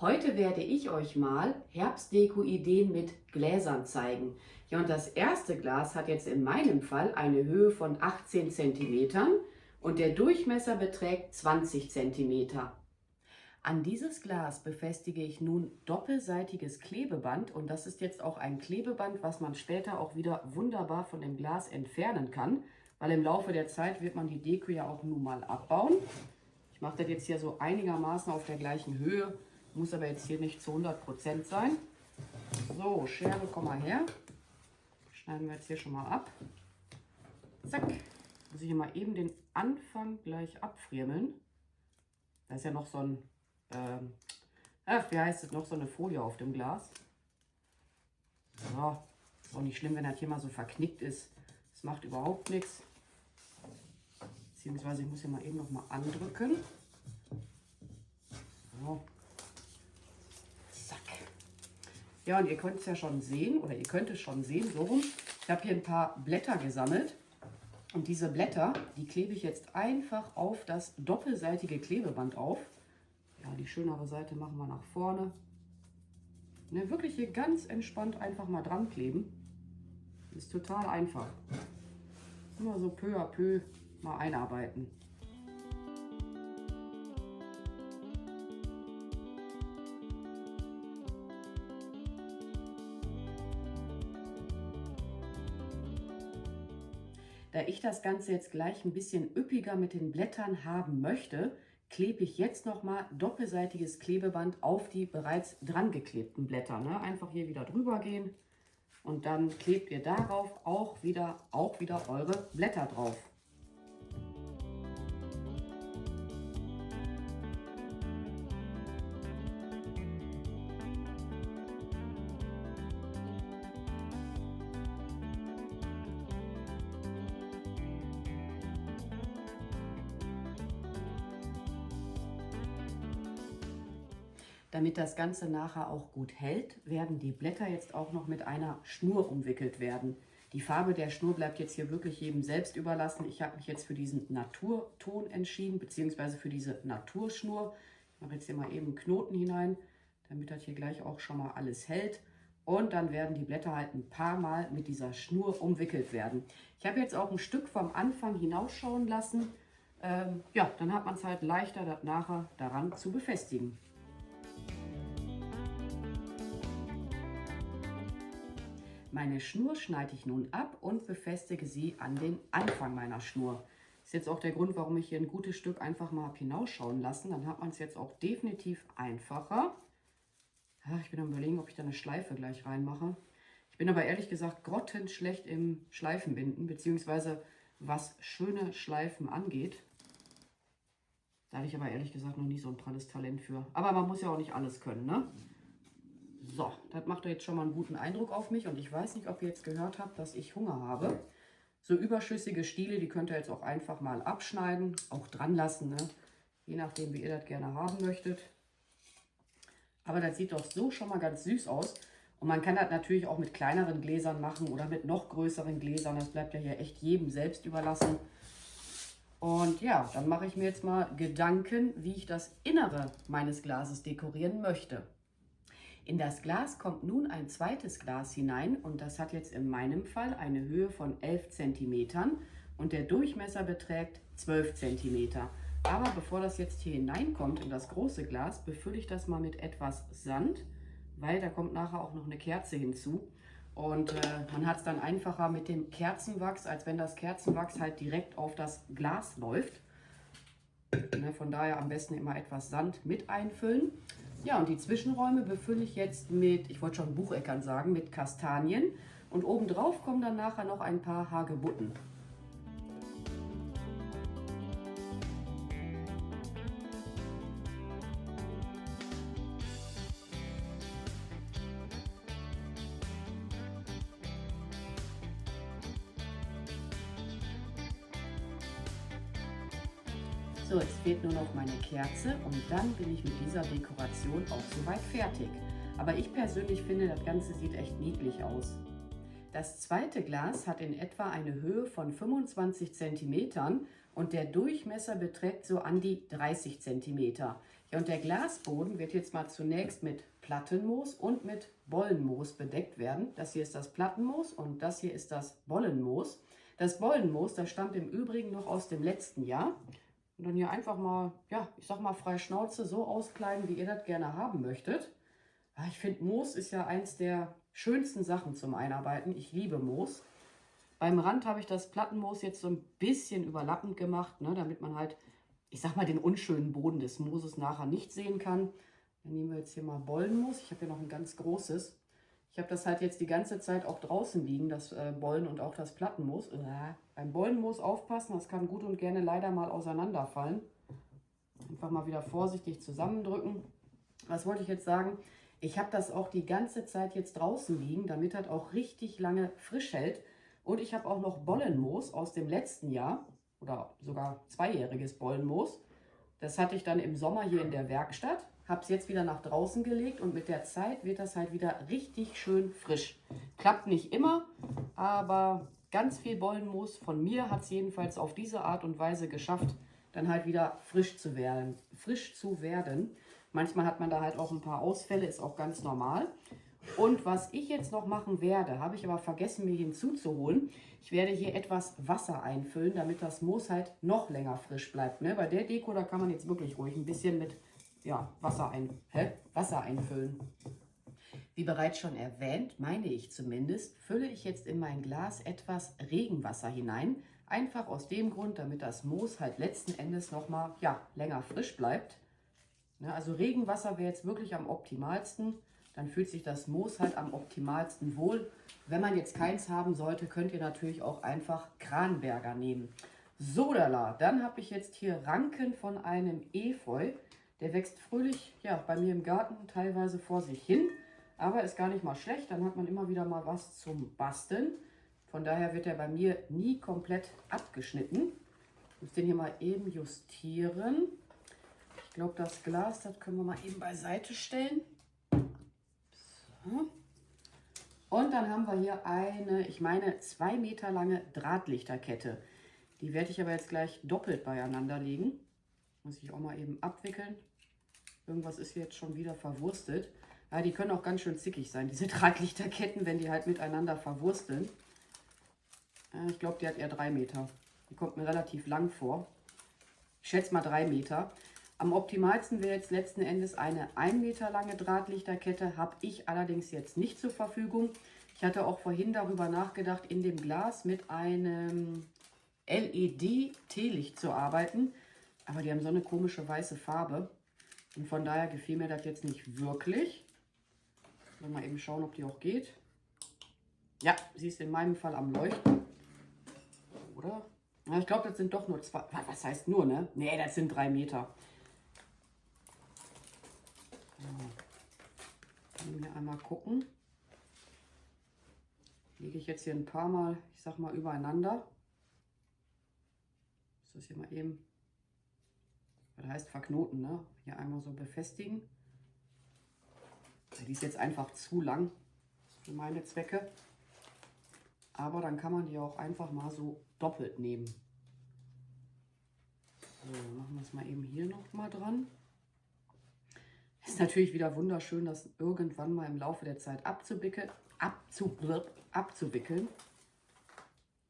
Heute werde ich euch mal Herbstdeko-Ideen mit Gläsern zeigen. Ja, und das erste Glas hat jetzt in meinem Fall eine Höhe von 18 cm und der Durchmesser beträgt 20 cm. An dieses Glas befestige ich nun doppelseitiges Klebeband und das ist jetzt auch ein Klebeband, was man später auch wieder wunderbar von dem Glas entfernen kann, weil im Laufe der Zeit wird man die Deko ja auch nun mal abbauen. Ich mache das jetzt hier so einigermaßen auf der gleichen Höhe, muss aber jetzt hier nicht zu 100% sein. So, Schere, komm mal her. Schneiden wir jetzt hier schon mal ab. Zack. Muss ich hier mal eben den Anfang gleich abfriemeln. Da ist ja noch so ein, wie heißt es, noch so eine Folie auf dem Glas. So, ist auch nicht schlimm, wenn das hier mal so verknickt ist. Das macht überhaupt nichts. Beziehungsweise ich muss hier mal eben noch mal andrücken. So. Zack. Ja, und ihr könnt es ja schon sehen, oder ihr könnt es schon sehen, so rum. Ich habe hier ein paar Blätter gesammelt. Und diese Blätter, die klebe ich jetzt einfach auf das doppelseitige Klebeband auf. Ja, die schönere Seite machen wir nach vorne. Ne, wirklich hier ganz entspannt einfach mal dran kleben. Ist total einfach. Immer so peu à peu mal einarbeiten. Da ich das Ganze jetzt gleich ein bisschen üppiger mit den Blättern haben möchte, klebe ich jetzt nochmal doppelseitiges Klebeband auf die bereits dran geklebten Blätter. Ne? Einfach hier wieder drüber gehen und dann klebt ihr darauf auch wieder eure Blätter drauf. Damit das Ganze nachher auch gut hält, werden die Blätter jetzt auch noch mit einer Schnur umwickelt werden. Die Farbe der Schnur bleibt jetzt hier wirklich jedem selbst überlassen. Ich habe mich jetzt für diesen Naturton entschieden, beziehungsweise für diese Naturschnur. Ich mache jetzt hier mal eben einen Knoten hinein, damit das hier gleich auch schon mal alles hält. Und dann werden die Blätter halt ein paar Mal mit dieser Schnur umwickelt werden. Ich habe jetzt auch ein Stück vom Anfang hinausschauen lassen. Ja, dann hat man es halt leichter, das nachher daran zu befestigen. Meine Schnur schneide ich nun ab und befestige sie an den Anfang meiner Schnur. Das ist jetzt auch der Grund, warum ich hier ein gutes Stück einfach mal habe hinausschauen lassen. Dann hat man es jetzt auch definitiv einfacher. Ja, ich bin am Überlegen, ob ich da eine Schleife gleich reinmache. Ich bin aber ehrlich gesagt grottenschlecht im Schleifenbinden, beziehungsweise was schöne Schleifen angeht. Da hatte ich aber ehrlich gesagt noch nie so ein pralles Talent für. Aber man muss ja auch nicht alles können, ne? So, das macht doch jetzt schon mal einen guten Eindruck auf mich und ich weiß nicht, ob ihr jetzt gehört habt, dass ich Hunger habe. So überschüssige Stiele, die könnt ihr jetzt auch einfach mal abschneiden, auch dran lassen, ne? Je nachdem, wie ihr das gerne haben möchtet. Aber das sieht doch so schon mal ganz süß aus. Und man kann das natürlich auch mit kleineren Gläsern machen oder mit noch größeren Gläsern. Das bleibt ja hier echt jedem selbst überlassen. Und ja, dann mache ich mir jetzt mal Gedanken, wie ich das Innere meines Glases dekorieren möchte. In das Glas kommt nun ein zweites Glas hinein und das hat jetzt in meinem Fall eine Höhe von 11 cm und der Durchmesser beträgt 12 cm. Aber bevor das jetzt hier hineinkommt in das große Glas, befülle ich das mal mit etwas Sand, weil da kommt nachher auch noch eine Kerze hinzu. Und man hat es dann einfacher mit dem Kerzenwachs, als wenn das Kerzenwachs halt direkt auf das Glas läuft. Von daher am besten immer etwas Sand mit einfüllen. Ja, und die Zwischenräume befülle ich jetzt mit, ich wollte schon Bucheckern sagen, mit Kastanien. Und obendrauf kommen dann nachher noch ein paar Hagebutten. So, jetzt fehlt nur noch meine Kerze und dann bin ich mit dieser Dekoration auch soweit fertig. Aber ich persönlich finde, das Ganze sieht echt niedlich aus. Das zweite Glas hat in etwa eine Höhe von 25 cm und der Durchmesser beträgt so an die 30 cm. Ja, und der Glasboden wird jetzt mal zunächst mit Plattenmoos und mit Bollenmoos bedeckt werden. Das hier ist das Plattenmoos und das hier ist das Bollenmoos. Das Bollenmoos, das stammt im Übrigen noch aus dem letzten Jahr. Und dann hier einfach mal, ja, ich sag mal frei Schnauze so auskleiden, wie ihr das gerne haben möchtet. Ja, ich finde, Moos ist ja eins der schönsten Sachen zum Einarbeiten. Ich liebe Moos. Beim Rand habe ich das Plattenmoos jetzt so ein bisschen überlappend gemacht, ne, damit man halt, ich sag mal, den unschönen Boden des Mooses nachher nicht sehen kann. Dann nehmen wir jetzt hier mal Bollenmoos. Ich habe hier noch ein ganz großes. Ich habe das halt jetzt die ganze Zeit auch draußen liegen, das Bollen und auch das Plattenmoos. Beim Bollenmoos aufpassen, das kann gut und gerne leider mal auseinanderfallen. Einfach mal wieder vorsichtig zusammendrücken. Was wollte ich jetzt sagen? Ich habe das auch die ganze Zeit jetzt draußen liegen, damit das auch richtig lange frisch hält. Und ich habe auch noch Bollenmoos aus dem letzten Jahr oder sogar zweijähriges Bollenmoos. Das hatte ich dann im Sommer hier in der Werkstatt. Habe es jetzt wieder nach draußen gelegt und mit der Zeit wird das halt wieder richtig schön frisch. Klappt nicht immer, aber ganz viel Bollenmoos von mir hat es jedenfalls auf diese Art und Weise geschafft, dann halt wieder frisch zu werden. Manchmal hat man da halt auch ein paar Ausfälle, ist auch ganz normal. Und was ich jetzt noch machen werde, habe ich aber vergessen mir hinzuzuholen. Ich werde hier etwas Wasser einfüllen, damit das Moos halt noch länger frisch bleibt. Ne? Bei der Deko, da kann man jetzt wirklich ruhig ein bisschen mit Wasser einfüllen. Wie bereits schon erwähnt, meine ich zumindest, fülle ich jetzt in mein Glas etwas Regenwasser hinein. Einfach aus dem Grund, damit das Moos halt letzten Endes nochmal länger frisch bleibt. Ne? Also Regenwasser wäre jetzt wirklich am optimalsten. Dann fühlt sich das Moos halt am optimalsten wohl. Wenn man jetzt keins haben sollte, könnt ihr natürlich auch einfach Kranberger nehmen. Sodala, dann habe ich jetzt hier Ranken von einem Efeu. Der wächst fröhlich bei mir im Garten teilweise vor sich hin, aber ist gar nicht mal schlecht. Dann hat man immer wieder mal was zum Basteln. Von daher wird er bei mir nie komplett abgeschnitten. Ich muss den hier mal eben justieren. Ich glaube, das Glas, das können wir mal eben beiseite stellen. So. Und dann haben wir hier eine, ich meine, 2 Meter lange Drahtlichterkette. Die werde ich aber jetzt gleich doppelt beieinander legen. Muss ich auch mal eben abwickeln. Irgendwas ist hier jetzt schon wieder verwurstet. Ja, die können auch ganz schön zickig sein, diese Drahtlichterketten, wenn die halt miteinander verwursteln. Ich glaube, die hat eher 3 Meter. Die kommt mir relativ lang vor. Ich schätze mal 3 Meter. Am optimalsten wäre jetzt letzten Endes eine 1 Meter lange Drahtlichterkette. Habe ich allerdings jetzt nicht zur Verfügung. Ich hatte auch vorhin darüber nachgedacht, in dem Glas mit einem LED-Teelicht zu arbeiten. Aber die haben so eine komische weiße Farbe. Und von daher gefiel mir das jetzt nicht wirklich. Mal eben schauen, ob die auch geht. Ja, sie ist in meinem Fall am Leuchten. Oder? Ja, ich glaube, das sind doch nur 2. Was heißt nur, ne? Nee, das sind 3 Meter. So. Hier einmal gucken. Lege ich jetzt hier ein paar Mal, ich sag mal, übereinander. Das ist hier mal eben, das heißt verknoten, ne? Hier einmal so befestigen. Die ist jetzt einfach zu lang für meine Zwecke. Aber dann kann man die auch einfach mal so doppelt nehmen. So, machen wir es mal eben hier noch mal dran. Ist natürlich wieder wunderschön, das irgendwann mal im Laufe der Zeit abzuwickeln.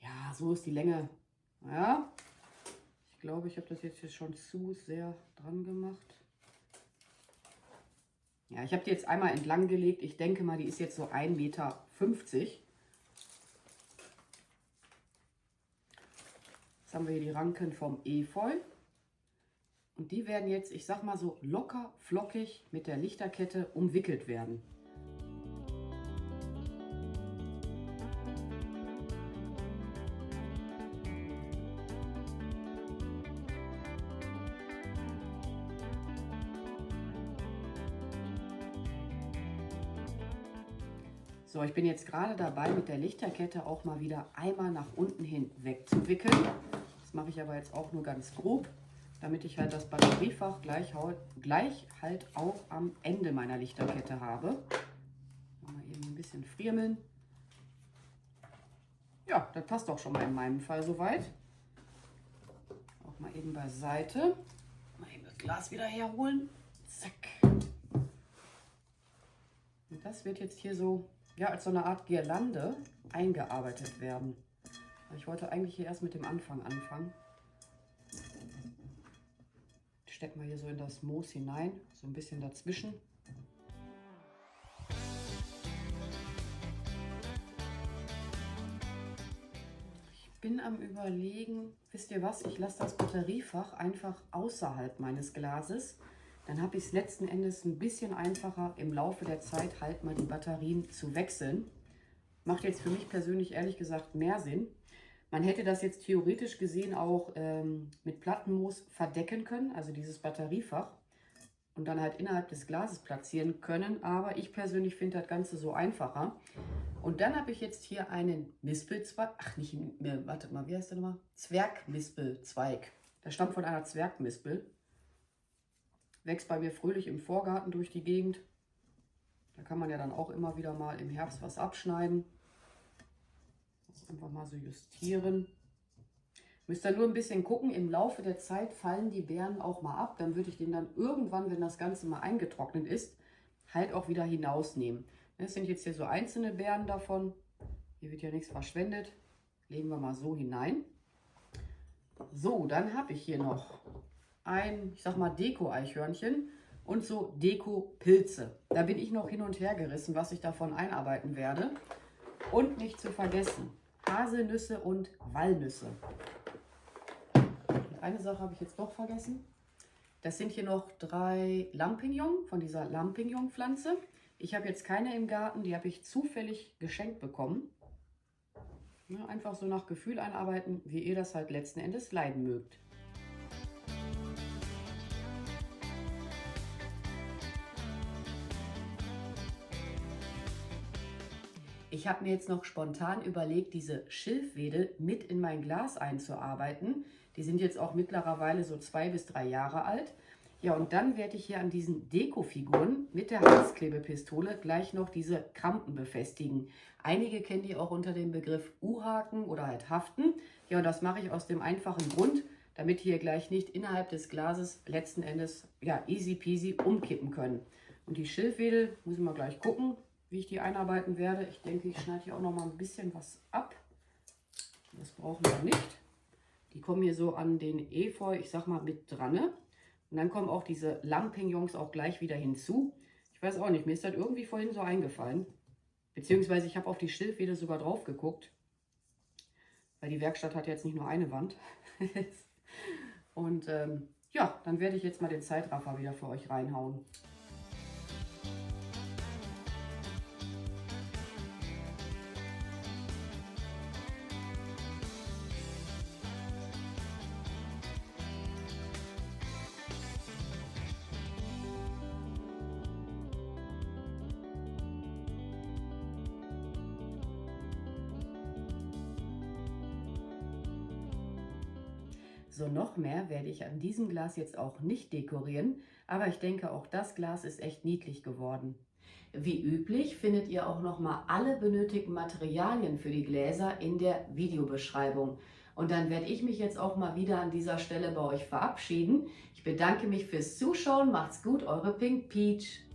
Ja, so ist die Länge. Ja, ich glaube, ich habe das jetzt hier schon zu sehr dran gemacht. Ja, ich habe die jetzt einmal entlang gelegt. Ich denke mal, die ist jetzt so 1,50 Meter. Jetzt haben wir hier die Ranken vom Efeu. Und die werden jetzt, ich sag mal so locker flockig mit der Lichterkette umwickelt werden. So, ich bin jetzt gerade dabei, mit der Lichterkette auch mal wieder einmal nach unten hin wegzuwickeln. Das mache ich aber jetzt auch nur ganz grob, damit ich halt das Batteriefach gleich halt auch am Ende meiner Lichterkette habe. Mal eben ein bisschen friemeln. Ja, das passt auch schon mal in meinem Fall soweit. Auch mal eben beiseite. Mal eben das Glas wieder herholen. Zack. Und das wird jetzt hier so, ja, als so eine Art Girlande eingearbeitet werden. Ich wollte eigentlich hier erst mit dem Anfang anfangen. Stecken wir hier so in das Moos hinein, so ein bisschen dazwischen. Ich bin am Überlegen, wisst ihr was, ich lasse das Batteriefach einfach außerhalb meines Glases. Dann habe ich es letzten Endes ein bisschen einfacher, im Laufe der Zeit halt mal die Batterien zu wechseln. Macht jetzt für mich persönlich ehrlich gesagt mehr Sinn. Man hätte das jetzt theoretisch gesehen auch mit Plattenmoos verdecken können, also dieses Batteriefach, und dann halt innerhalb des Glases platzieren können. Aber ich persönlich finde das Ganze so einfacher. Und dann habe ich jetzt hier einen Mispelzweig, ach nicht, wartet mal, wie heißt der nochmal? Zwergmispelzweig. Der stammt von einer Zwergmispel. Wächst bei mir fröhlich im Vorgarten durch die Gegend. Da kann man ja dann auch immer wieder mal im Herbst was abschneiden. Einfach mal so justieren. Müsst ihr nur ein bisschen gucken, im Laufe der Zeit fallen die Beeren auch mal ab. Dann würde ich den dann irgendwann, wenn das Ganze mal eingetrocknet ist, halt auch wieder hinausnehmen. Das sind jetzt hier so einzelne Beeren davon. Hier wird ja nichts verschwendet. Legen wir mal so hinein. So, dann habe ich hier noch ein, ich sag mal, Deko-Eichhörnchen und so Deko-Pilze. Da bin ich noch hin und her gerissen, was ich davon einarbeiten werde. Und nicht zu vergessen, Haselnüsse und Walnüsse. Und eine Sache habe ich jetzt doch vergessen. Das sind hier noch 3 Lampignon von dieser Lampignon-Pflanze. Ich habe jetzt keine im Garten, die habe ich zufällig geschenkt bekommen. Ja, einfach so nach Gefühl einarbeiten, wie ihr das halt letzten Endes leiden mögt. Ich habe mir jetzt noch spontan überlegt, diese Schilfwedel mit in mein Glas einzuarbeiten. Die sind jetzt auch mittlerweile so 2 bis 3 Jahre alt. Ja, und dann werde ich hier an diesen Dekofiguren mit der Heißklebepistole gleich noch diese Krampen befestigen. Einige kennen die auch unter dem Begriff U-Haken oder halt Haften. Ja, und das mache ich aus dem einfachen Grund, damit hier gleich nicht innerhalb des Glases letzten Endes ja easy peasy umkippen können. Und die Schilfwedel, muss ich mal gleich gucken, wie ich die einarbeiten werde. Ich denke, ich schneide hier auch noch mal ein bisschen was ab. Das brauchen wir nicht. Die kommen hier so an den Efeu, ich sag mal, mit dran. Und dann kommen auch diese Lampignons auch gleich wieder hinzu. Ich weiß auch nicht, mir ist das irgendwie vorhin so eingefallen. Beziehungsweise ich habe auf die Schilfwedel sogar drauf geguckt. Weil die Werkstatt hat jetzt nicht nur eine Wand. Und ja, dann werde ich jetzt mal den Zeitraffer wieder für euch reinhauen. So, noch mehr werde ich an diesem Glas jetzt auch nicht dekorieren, aber ich denke, auch das Glas ist echt niedlich geworden. Wie üblich findet ihr auch nochmal alle benötigten Materialien für die Gläser in der Videobeschreibung. Und dann werde ich mich jetzt auch mal wieder an dieser Stelle bei euch verabschieden. Ich bedanke mich fürs Zuschauen, macht's gut, eure Pink Peach.